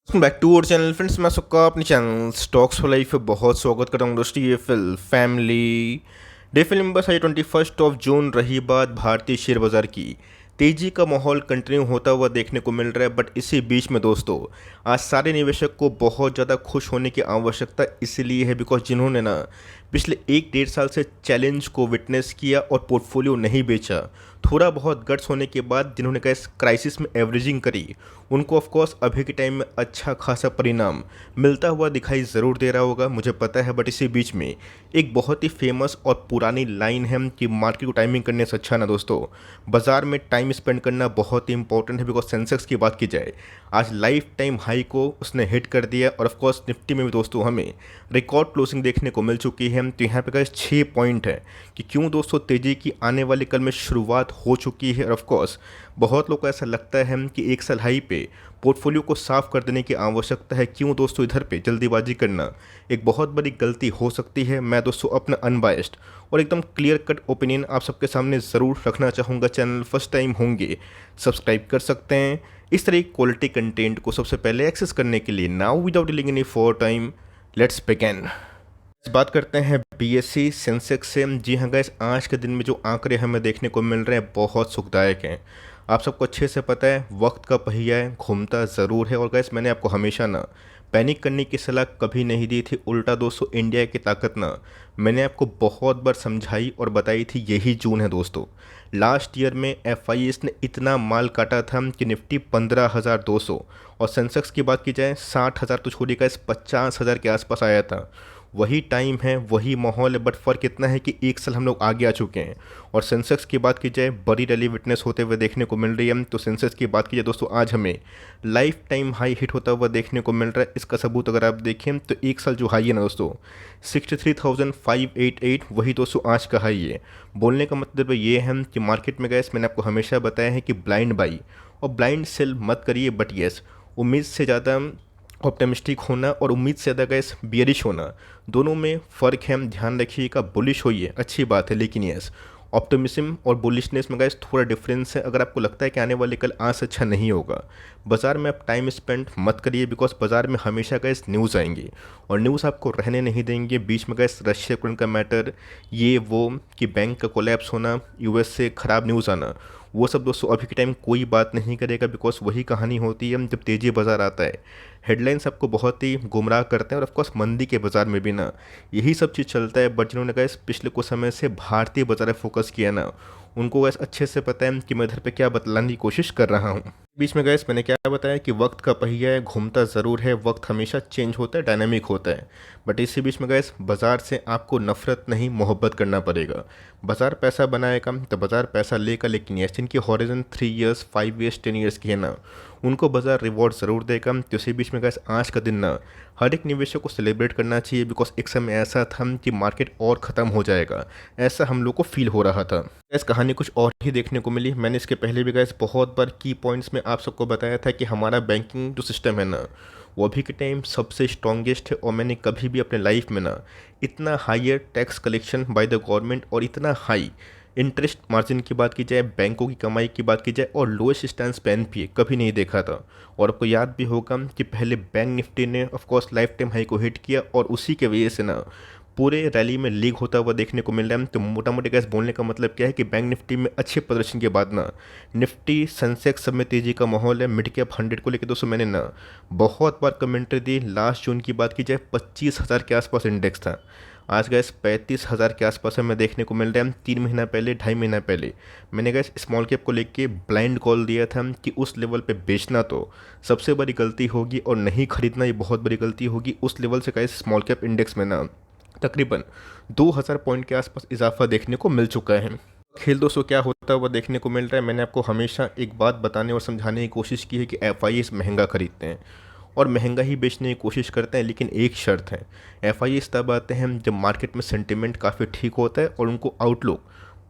Welcome back to our channel friends. मैं सबका अपने चैनल स्टॉक्स फॉर लाइफ पे बहुत स्वागत करता हूँ दोस्तों। ये फिल family day film number 21 June रही बात भारतीय शेयर बाजार की। तेजी का माहौल कंटिन्यू होता हुआ देखने को मिल रहा है, बट इसी बीच में दोस्तों आज सारे निवेशक को बहुत ज़्यादा खुश होने की आवश्यकता इसलिए है बिकॉज जिन्होंने ना पिछले 1-1.5 साल से चैलेंज को विटनेस किया और पोर्टफोलियो नहीं बेचा, थोड़ा बहुत गट्स होने के बाद जिन्होंने कहा इस क्राइसिस में एवरेजिंग करी, उनको ऑफ कोर्स अभी के टाइम में अच्छा खासा परिणाम मिलता हुआ दिखाई ज़रूर दे रहा होगा, मुझे पता है। बट इसी बीच में एक बहुत ही फेमस और पुरानी लाइन है कि मार्केट को टाइमिंग करने से अच्छा ना दोस्तों बाजार में टाइम स्पेंड करना बहुत ही इंपॉर्टेंट है। बिकॉज सेंसेक्स की बात की जाए, आज लाइफ टाइम हाई को उसने हिट कर दिया और ऑफ कोर्स निफ्टी में भी दोस्तों हमें रिकॉर्ड क्लोजिंग देखने को मिल चुकी है। तो यहाँ पे गाइस 6 पॉइंट है कि क्यों दोस्तों तेजी की आने वाले कल में शुरुआत हो चुकी है। और ऑफ कोर्स बहुत लोग को ऐसा लगता है कि एक साल हाई पे पोर्टफोलियो को साफ कर देने की आवश्यकता है। क्यों दोस्तों इधर पे जल्दीबाजी करना एक बहुत बड़ी गलती हो सकती है। मैं दोस्तों अपना अनबायस्ड और एकदम क्लियर कट ओपिनियन आप सबके सामने ज़रूर रखना चाहूँगा। चैनल फर्स्ट टाइम होंगे सब्सक्राइब कर सकते हैं इस तरह क्वालिटी कंटेंट को सबसे पहले एक्सेस करने के लिए। Now without delaying any for time let's begin. बात करते हैं बीएसई सेंसेक्स से। जी हाँ गाइस, आज के दिन में जो आंकड़े हमें देखने को मिल रहे हैं बहुत सुखदायक हैं। आप सबको अच्छे से पता है वक्त का पहिया है, घूमता ज़रूर है। और गाइस मैंने आपको हमेशा ना पैनिक करने की सलाह कभी नहीं दी थी। उल्टा दोस्तों इंडिया की ताकत ना मैंने आपको बहुत बार समझाई और बताई थी। यही जून है दोस्तों, लास्ट ईयर में एफआईएस ने इतना माल काटा था कि निफ्टी 15,200 और सेंसेक्स की बात की जाए 60,000 तो छोड़िएगा, इस 50,000 के आसपास आया था। वही टाइम है, वही माहौल है, बट फ़र्क इतना है कि एक साल हम लोग आगे आ चुके हैं। और सेंसेक्स की बात की जाए बड़ी रैली विटनेस होते हुए देखने को मिल रही है। तो सेंसेक्स की बात की जाए दोस्तों आज हमें लाइफ टाइम हाई हिट होता हुआ देखने को मिल रहा है। इसका सबूत अगर आप देखें तो एक साल जो हाई है ना दोस्तों 63,588, वही दोस्तों आज का हाई है। बोलने का मतलब ये है कि मार्केट में गए, मैंने आपको हमेशा बताया है कि ब्लाइंड बाई और ब्लाइंड सेल मत करिए। बट येस, उम्मीद से ज़्यादा ऑप्टिमिस्टिक होना और उम्मीद से ज़्यादा गैस बियरिश होना, दोनों में फ़र्क है। हम ध्यान रखिएगा, बुलिश होइए अच्छी बात है, लेकिन यस ऑप्टिमिज्म और बुलिशनेस में गैस थोड़ा डिफरेंस है। अगर आपको लगता है कि आने वाले कल आज से अच्छा नहीं होगा, बाज़ार में आप टाइम स्पेंड मत करिए। बिकॉज बाज़ार में हमेशा गैस न्यूज़ आएंगे और न्यूज़ आपको रहने नहीं देंगे। बीच में गैस रशिया यूक्रेन का मैटर, ये वो कि बैंक का कोलैप्स होना, यूएस से ख़राब न्यूज़ आना, वो सब दोस्तों अभी के टाइम कोई बात नहीं करेगा। बिकॉज वही कहानी होती है जब तेज़ी बाज़ार आता है, हेडलाइंस आपको बहुत ही गुमराह करते हैं। और ऑफकोर्स मंदी के बाज़ार में भी ना यही सब चीज़ चलता है। बट जिन्होंने कहा पिछले कुछ समय से भारतीय बाज़ार फोकस किया ना, उनको गैस अच्छे से पता है कि मैं इधर पे क्या बतलाने की कोशिश कर रहा हूँ। बीच में गैस मैंने क्या बताया कि वक्त का पहिया है, घूमता ज़रूर है, वक्त हमेशा चेंज होता है, डायनामिक होता है। बट इसी बीच में गैस बाज़ार से आपको नफरत नहीं मोहब्बत करना पड़ेगा। बाज़ार पैसा बनाएगा तो बाज़ार पैसा लेगा, लेकिन यस जिनकी हॉरिजन 3 ईयर्स 5 ईयर्स 10 ईयर्स की है ना, उनको बाज़ार रिवॉर्ड ज़रूर देगा। तो इसी बीच में गैस आज का दिन ना हर एक निवेशक को सेलिब्रेट करना चाहिए। बिकॉज एक समय ऐसा था कि मार्केट और ख़त्म हो जाएगा, ऐसा हम लोग को फील हो रहा था। गैस कहानी कुछ और ही देखने को मिली। मैंने इसके पहले भी गैस बहुत बार की पॉइंट्स में आप सबको बताया था कि हमारा बैंकिंग जो सिस्टम है ना, वो अभी के टाइम सबसे स्ट्रॉन्गेस्ट है। और मैंने कभी भी अपने लाइफ में ना इतना higher tax collection by the government और इतना हाई इंटरेस्ट मार्जिन की बात की जाए, बैंकों की कमाई की बात की जाए और लोएस्ट स्टैंस पे एनपीए कभी नहीं देखा था। और आपको याद भी होगा कि पहले बैंक निफ्टी ने ऑफकोर्स लाइफ टाइम हाई को हिट किया और उसी के वजह से ना पूरे रैली में लीक होता हुआ देखने को मिल रहा है। तो मोटा मोटी गैस बोलने का मतलब क्या है कि बैंक निफ्टी में अच्छे प्रदर्शन के बाद ना निफ्टी सेंसेक्स सब में तेज़ी का माहौल है। मिड कैप 100 को लेकर दोस्तों मैंने ना बहुत बार कमेंट्री दी। लास्ट जून की बात की जाए 25,000 के आसपास इंडेक्स था, आज गैस 35,000 के आसपास हमें देखने को मिल रहा है। 3 महीना पहले 2.5 महीना पहले मैंने गैस स्मॉल कैप को लेके ब्लाइंड कॉल दिया था कि उस लेवल पे बेचना तो सबसे बड़ी गलती होगी और नहीं खरीदना ये बहुत बड़ी गलती होगी। उस लेवल से गैस स्मॉल कैप इंडेक्स में ना तकरीबन 2000 पॉइंट के आसपास इजाफा देखने को मिल चुका है। खेल दोस्तों क्या होता हुआ देखने को मिल रहा है, मैंने आपको हमेशा एक बात बताने और समझाने की कोशिश की है कि एफआईएस महंगा खरीदते हैं और महंगा ही बेचने की कोशिश करते हैं। लेकिन एक शर्त है, एफआईएस तब आते हैं जब मार्केट में सेंटिमेंट काफ़ी ठीक होता है और उनको आउटलुक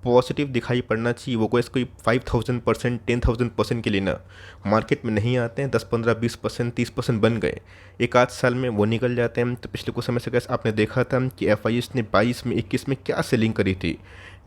पॉजिटिव दिखाई पड़ना चाहिए। वो कोई 5,000%, 10,000% के लिए ना मार्केट में नहीं आते हैं। 10, 15, 20%, 30% बन गए, एक आध साल में वो निकल जाते हैं। तो पिछले कुछ समय से कैसे आपने देखा था कि एफआईएस ने 22 में 21 में क्या सेलिंग करी थी,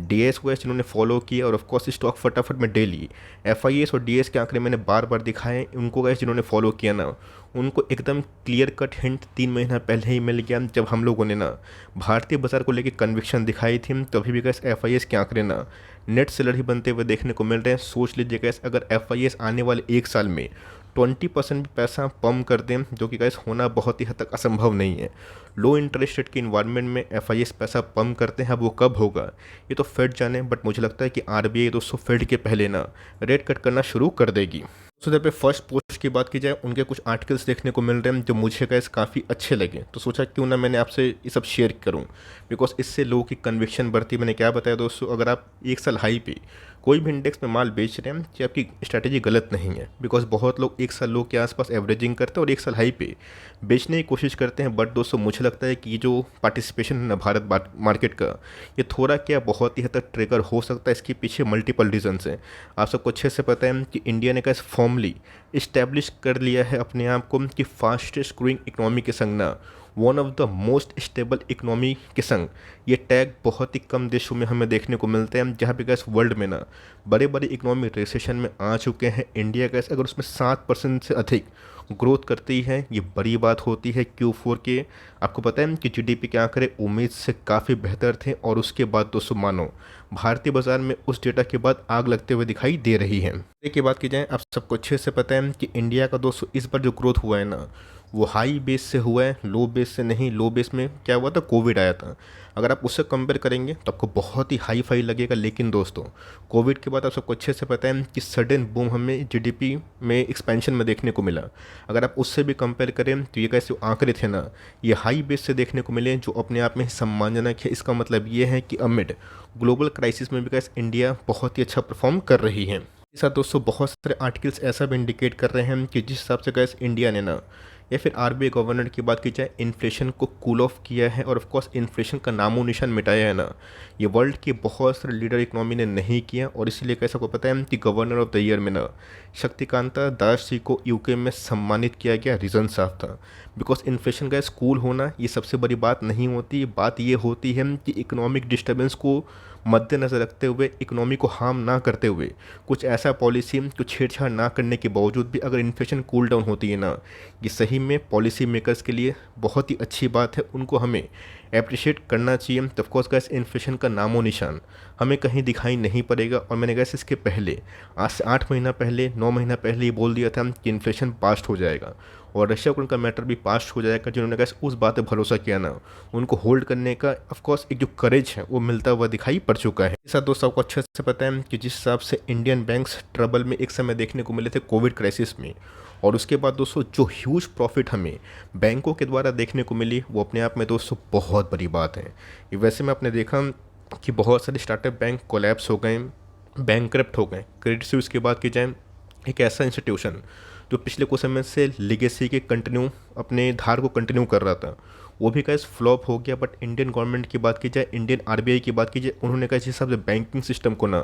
डीएस को जिन्होंने फॉलो किया और ऑफकोर्स स्टॉक फटाफट में डेली एफआईएस और डीएस के आंकड़े मैंने बार बार दिखाए, उनको गैस जिन्होंने फॉलो किया ना, उनको एकदम क्लियर कट हिंट 3 महीना पहले ही मिल गया जब हम लोगों ने ना भारतीय बाजार को लेकर कन्विक्शन दिखाई थी। तभी भी गैस एफआईएस के आंकड़े ना नेट सेलर ही बनते हुए देखने को मिल रहे हैं। सोच लीजिए गैस, अगर एफआईएस आने वाले 1 साल में 20% भी पैसा पम्प कर दें, जो कि गैस होना बहुत ही हद तक असंभव नहीं है। लो इंटरेस्ट रेट के इन्वायरमेंट में एफआईएस पैसा पम्प करते हैं, अब वो कब होगा ये तो फेड जाने, बट मुझे लगता है कि आरबीआई दोस्तों फेड के पहले ना रेट कट करना शुरू कर देगी। तो जब पे फर्स्ट पोस्ट की बात की जाए, उनके कुछ आर्टिकल्स देखने को मिल रहे हैं जो मुझे गैस काफ़ी अच्छे लगे, तो सोचा क्यों ना मैंने आपसे ये सब शेयर करूं, बिकॉज इससे लोगों की कन्विक्शन बढ़ती। मैंने क्या बताया दोस्तों, अगर आप 1 साल हाई पे कोई भी इंडेक्स में माल बेच रहे हैं कि आपकी स्ट्रैटेजी गलत नहीं है, बिकॉज बहुत लोग 1 साल लो के आसपास एवरेजिंग करते हैं और 1 साल हाई पे बेचने की कोशिश करते हैं। बट दोस्तों मुझे लगता है कि ये जो पार्टिसिपेशन है ना भारत मार्केट का, ये थोड़ा क्या बहुत ही हद तक ट्रिगर हो सकता है। इसके पीछे मल्टीपल रीजन्स हैं। आप सबको अच्छे से पता है कि इंडिया ने कैसे फॉर्मली इस्टेब्लिश कर लिया है अपने आप को कि फास्टेस्ट ग्रोइंग इकोनॉमी के संग ना one of the most stable economy के संग ये टैग बहुत ही कम देशों में हमें देखने को मिलते हैं, जहाँ पे गैस वर्ल्ड में ना बड़े बड़े इकोनॉमी रिसेशन में आ चुके हैं। इंडिया गैस अगर उसमें 7% से अधिक ग्रोथ करती है, ये बड़ी बात होती है। Q4 के आपको पता है कि जीडीपी के आंकड़े उम्मीद से काफ़ी बेहतर थे, और उसके बाद दोस्तों मानो भारतीय बाजार में उस डेटा के बाद आग लगते हुए दिखाई दे रही है। की बात की जाए, आप सबको अच्छे से पता है कि इंडिया का दोस्तों इस बार जो ग्रोथ हुआ है ना, वो हाई बेस से हुआ है, लो बेस से नहीं। लो बेस में क्या हुआ था, कोविड आया था। अगर आप उससे कंपेयर करेंगे तो आपको बहुत ही हाई फाई लगेगा, लेकिन दोस्तों कोविड के बाद आप सबको अच्छे से पता है कि सडन बूम हमें जीडीपी में एक्सपेंशन में देखने को मिला। अगर आप उससे भी कंपेयर करें तो ये कैसे आंकड़े थे ना, ये हाई बेस से देखने को मिले, जो अपने आप में सम्मानजनक है। इसका मतलब ये है कि अमिड ग्लोबल क्राइसिस में भी कैसे इंडिया बहुत ही अच्छा परफॉर्म कर रही है। इस साथ दोस्तों बहुत सारे आर्टिकल्स ऐसा भी इंडिकेट कर रहे हैं कि जिस हिसाब से गैस इंडिया ने ना, या फिर आरबीआई गवर्नर की बात की जाए, इन्फ्लेशन को कूल ऑफ किया है और ऑफकोर्स इन्फ्लेशन का नामो निशान मिटाया है ना, ये वर्ल्ड के बहुत सारे लीडर इकोनॉमी ने नहीं किया। और इसीलिए कैसा को पता है कि गवर्नर ऑफ द ईयर में ना शक्तिकांता दास जी को यूके में सम्मानित किया गया। रीज़न साफ था, बिकॉज इन्फ्लेशन का स्कूल होना ये सबसे बड़ी बात नहीं होती। बात ये होती है कि इकोनॉमिक डिस्टर्बेंस को मद्देनज़र रखते हुए, इकोनॉमी को हार्म ना करते हुए, कुछ ऐसा पॉलिसी कुछ छेड़छाड़ ना करने के बावजूद भी अगर इन्फ्लेशन कूल डाउन होती है ना, ये सही में पॉलिसी मेकर्स के लिए बहुत ही अच्छी बात है। उनको हमें अप्रिशिएट करना चाहिए। तो ऑफकोर्स गैस इन्फ्लेशन का नामो निशान हमें कहीं दिखाई नहीं पड़ेगा। और मैंने गैस इसके पहले आज से 8 महीना पहले 9 महीना पहले ही बोल दिया था कि इन्फ्लेशन पास्ट हो जाएगा और रशिया यूक्रेन का मैटर भी पास्ट हो जाएगा। जिन्होंने गैस उस बात पर भरोसा किया ना, उनको होल्ड करने का ऑफकोर्स एक जो करेज है वो मिलता हुआ दिखाई पड़ चुका है। इस साथ दोस्तों को अच्छे से पता है कि जिस हिसाब से इंडियन बैंक्स ट्रबल में एक समय देखने को मिले थे कोविड क्राइसिस में, और उसके बाद दोस्तों जो ह्यूज प्रॉफिट हमें बैंकों के द्वारा देखने को मिली, वो अपने आप में दोस्तों बहुत बड़ी बात है। वैसे में आपने देखा कि बहुत सारे स्टार्टअप बैंक कोलैप्स हो गए, बैंकक्रप्ट हो गए। क्रेडिट स्विस की बात की जाए, एक ऐसा इंस्टीट्यूशन जो पिछले कुछ समय से लिगेसी के कंटिन्यू अपने धार को कंटिन्यू कर रहा था, वो भी कैसे फ्लॉप हो गया। बट इंडियन गवर्नमेंट की बात की जाए, इंडियन आरबीआई की बात की जाए, उन्होंने कैसे हिसाब से बैंकिंग सिस्टम को ना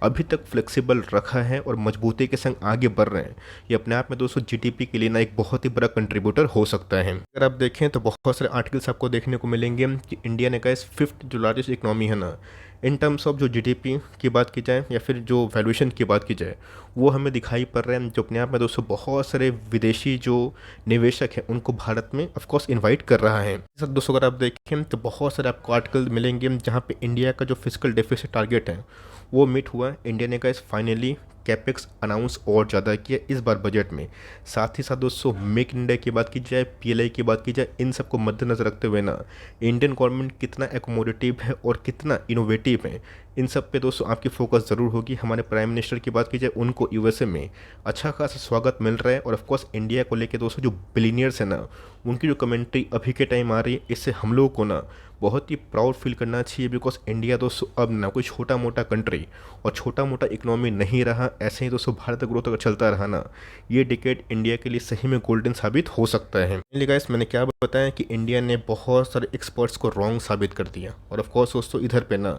अभी तक फ्लेक्सिबल रखा है और मजबूती के संग आगे बढ़ रहे हैं। ये अपने आप में दोस्तों जीडीपी के लिए ना एक बहुत ही बड़ा कंट्रीब्यूटर हो सकता है। अगर आप देखें तो बहुत सारे आर्टिकल्स आपको देखने को मिलेंगे कि इंडिया ने कैसे 5th जो लार्जेस्ट इकोनॉमी है ना, इन टर्म्स ऑफ जो जीडीपी की बात की जाए या फिर जो वैल्यूएशन की बात की जाए, वो हमें दिखाई पड़ रहे हैं। जो अपने आप में दोस्तों बहुत सारे विदेशी जो निवेशक हैं उनको भारत में ऑफकोर्स इनवाइट कर रहा है। सर दोस्तों अगर आप देखें तो बहुत सारे आपको आर्टिकल मिलेंगे जहाँ पे इंडिया का जो फिजिकल डेफिसिट टारगेट है वो मीट हुआ। इंडिया ने का फाइनली कैपेक्स अनाउंस और ज़्यादा किया इस बार बजट में। साथ ही साथ दोस्तों मेक इन इंडिया की बात की जाए, पीएलआई की बात की जाए, इन सबको मद्देनजर रखते हुए ना इंडियन गवर्नमेंट कितना एकोमोडेटिव है और कितना इनोवेटिव है, इन सब पे दोस्तों आपकी फोकस ज़रूर होगी। हमारे प्राइम मिनिस्टर की बात की जाए, उनको यूएसए में अच्छा खासा स्वागत मिल रहा है। और ऑफकोर्स इंडिया को लेके दोस्तों जो बिलीनियर्स है ना, उनकी जो कमेंट्री अभी के टाइम आ रही है, इससे हम लोगों को ना बहुत ही प्राउड फील करना चाहिए। बिकॉज इंडिया दोस्तों अब ना कोई छोटा मोटा कंट्री और छोटा मोटा इकोनॉमी नहीं रहा। ऐसे ही दोस्तों भारत ग्रोथ अगर चलता रहा ना, ये डिकेड इंडिया के लिए सही में गोल्डन साबित हो सकता है। गाइस मैंने क्या बताया कि इंडिया ने बहुत सारे एक्सपर्ट्स को रॉन्ग साबित कर दिया। और ऑफकोर्स दोस्तों इधर पे ना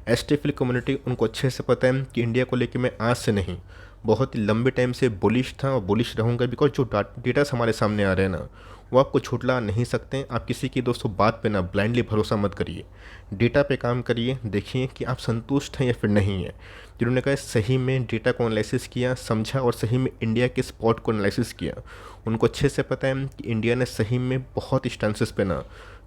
एसटीएफएल कम्युनिटी, उनको अच्छे से पता है कि इंडिया को लेके मैं आज से नहीं बहुत ही लंबे टाइम से बुलिश था और बुलिश रहूँगा। बिकॉज जो डेटा हमारे सामने आ रहे हैं ना, वो आपको झुठला नहीं सकते। आप किसी की दोस्तों बात पे ना ब्लाइंडली भरोसा मत करिए, डेटा पे काम करिए, देखिए कि आप संतुष्ट हैं या फिर नहीं हैं। जिन्होंने कहा सही में डेटा को एनालिसिस किया, समझा और सही में इंडिया के स्पॉट को एनालिसिस किया, उनको अच्छे से पता है कि इंडिया ने सही में बहुत स्टांसेस पे ना,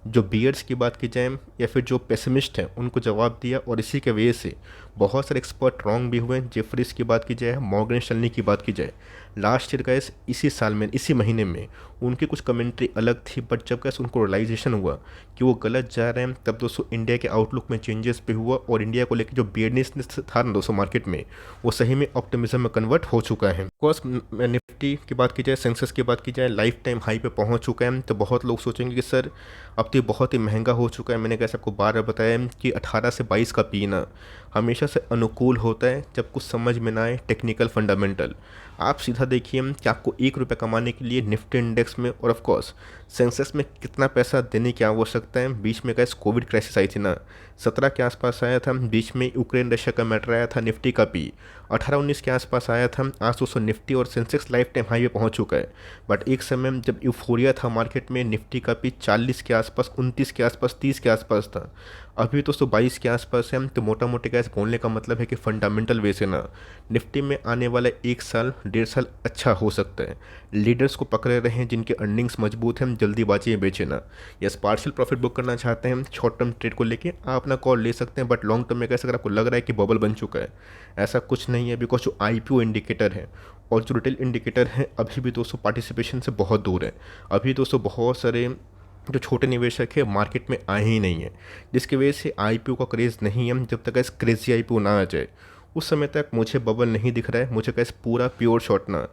जो बियर्स की बात की जाए या फिर जो पेसिमिस्ट हैं उनको जवाब दिया, और इसी के वजह से बहुत सारे एक्सपर्ट रॉन्ग भी हुए। जेफरीज की बात की जाए, मॉर्गन स्टैनली की बात की जाए, लास्ट ईयर गैस इसी साल में इसी महीने में उनकी कुछ कमेंट्री अलग थी, बट जब गैस उनको रियलाइजेशन हुआ कि वो गलत जा रहे हैं, तब दोस्तों इंडिया के आउटलुक में चेंजेस पे हुआ, और इंडिया को लेकर जो बियरनेस था ना दोस्तों मार्केट में, वो सही में ऑप्टिमिज्म में कन्वर्ट हो चुका है। कोर्स निफ्टी की बात की जाए, सेंसेक्स की बात की जाए, लाइफ टाइम हाई पे पहुंच चुका है। तो बहुत लोग सोचेंगे कि सर अब तो ये बहुत ही महंगा हो चुका है। मैंने कैसे आपको बार बार बताया कि 18 से 22 का पीना हमेशा से अनुकूल होता है जब कुछ समझ में ना आए टेक्निकल फंडामेंटल। आप सीधा देखिए कि आपको 1 रुपये कमाने के लिए निफ्टी इंडेक्स में और ऑफ कोर्स सेंसेक्स में कितना पैसा देने की आवश्यकता है। बीच में गैस कोविड क्राइसिस आई थी ना, 17 के आसपास आया था, बीच में यूक्रेन रशिया का मैटर आया था, निफ्टी का पी 18-19 के आसपास आया था। आज दोस्तों निफ्टी और सेंसेक्स लाइफ टाइम हाई पे पहुंच चुका है, बट एक समय जब यूफोरिया था मार्केट में, निफ्टी का पी 40 के आसपास, 29 के आसपास, 30 के आसपास था। अभी दोस्तों 22 के आसपास है। तो मोटा मोटी गैस बोलने का मतलब है कि फंडामेंटल वे से ना निफ्टी में आने वाला 1 साल 1.5 साल अच्छा हो सकता है। लीडर्स को पकड़े रहे हैं जिनके अर्निंग्स मजबूत हैं, जल्दीबाजी में बेचे ना। यस, पार्शियल प्रॉफिट बुक करना चाहते हैं शॉर्ट टर्म ट्रेड को लेके, आप अपना कॉल ले सकते हैं, बट लॉन्ग टर्म में कैसे अगर आपको लग रहा है कि बबल बन चुका है, ऐसा कुछ नहीं है। बिकॉज जो IPO इंडिकेटर है और जो रिटेल इंडिकेटर है अभी भी दोस्तों पार्टिसिपेशन से बहुत दूर है। अभी दोस्तों बहुत सारे जो छोटे निवेशक है मार्केट में आए ही नहीं है, जिसकी वजह से IPO का क्रेज़ नहीं है। जब तक ऐसे क्रेजी IPO ना आ जाए उस समय तक मुझे बबल नहीं दिख रहा है। मुझे कैसे पूरा प्योर शॉर्ट ना,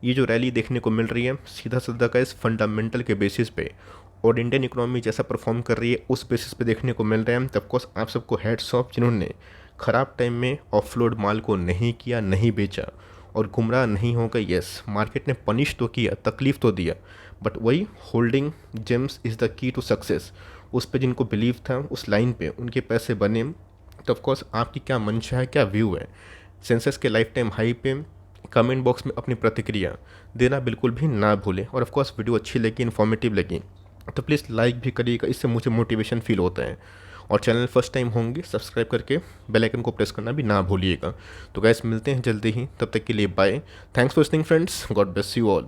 ये जो रैली देखने को मिल रही है सीधा सीधा कैसे फंडामेंटल के बेसिस पे और इंडियन इकोनॉमी जैसा परफॉर्म कर रही है उस बेसिस पे देखने को मिल रहे हैं। तब कोर्स आप सबको हेड्स ऑफ जिन्होंने ख़राब टाइम में ऑफलोड माल को नहीं किया, नहीं बेचा और गुमराह नहीं हो गए। यस, मार्केट ने पनिश तो किया, तकलीफ़ तो दिया, बट वही holding gems is the key to success. उस पे जिनको बिलीव था उस लाइन पे उनके पैसे बने। तो ऑफकोर्स आपकी क्या मंशा है, क्या व्यू है सेंसेक्स के लाइफ टाइम हाई पे, कमेंट बॉक्स में अपनी प्रतिक्रिया देना बिल्कुल भी ना भूलें। और ऑफकोर्स वीडियो अच्छी लगी, इन्फॉर्मेटिव लगी तो प्लीज़ लाइक भी करिएगा, इससे मुझे मोटिवेशन फील होता है। और चैनल फर्स्ट टाइम होंगे सब्सक्राइब करके बेल आइकन को प्रेस करना भी ना भूलिएगा। तो गैस मिलते हैं जल्दी ही, तब तक के लिए bye. Thanks for listening friends, God bless you all.